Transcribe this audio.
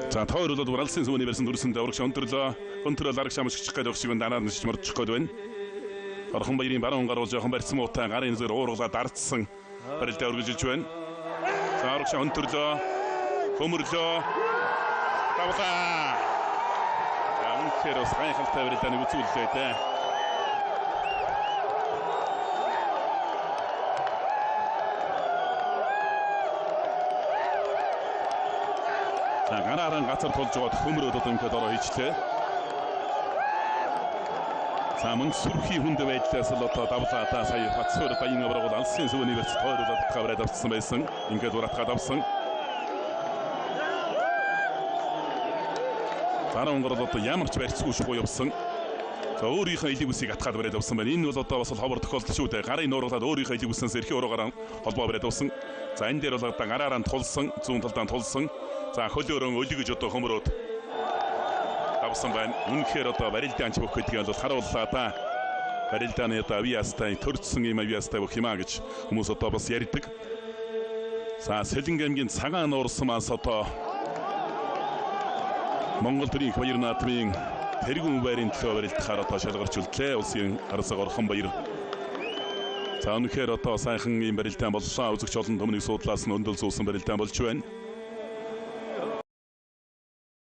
За тойруулаад уралсын сүмний барьсан дүрсэндээ урагш өнтрлөө арга шамшигч гээд өгч гэн данаад нэж морчих гээд байна. Орхон баярын баруун гаруул жоохон барьсан муутай гарын зүр уургалаад дардсан барилдаа өргөжж байна. За урагш өнтрлөө хөмөрлөө тавлаа. Үнэхээр бас гайхалтай барилдааны үзүүлэлт дээ. За гараараа гацар тулж жоод хөмрөөд одоо ингээд ороо хийчлээ. За мөн сүрхий хүнд байдлаас л одоо давлаадаа сая хацсуур баян аврагууд алсын сүвний барьц тойруулаад тавраад авсан байсан. Ингээд уратгаад авсан. Заран онгорол одоо ямар ч барьцгүй шугуу явсан. За өөрийнхөө илэг үсийг атгаад бариад авсан байна. Энэ бол одоо бас ховор тохиолдол шүү дээ. Гарын нууруулаад өөрийнхөө илэг үснээс эрхээ уруугаар холбоо бариад авсан. За энэ дээр бол одоо гараараа тулсан, зүүн талдаа тулсан. За хөлөөрөө өлгөж одоо хөмрөөд авсан байна. Үнэхээр одоо барилдаан ч бүх гэдгийг бол харууллаа да. Барилдааны одоо авиастай төрцсөн юм авиастай бүх юмаа гэж хүмүүс одоо бас ярьдаг. За Сэлэнг аймгийн цагаан уурсамаас одоо Монгол төрийн их баяр наадмын тэргүүн байрын төлөө барилдахаар одоо шалгарч үлдлээ. Улсын арсаг орхон баяр. За үнэхээр одоо сайхан юм барилдаан боллоо. Үзэгч олон түмнийг суудлаас нь өндөл зүүсэн барилдаан болж байна.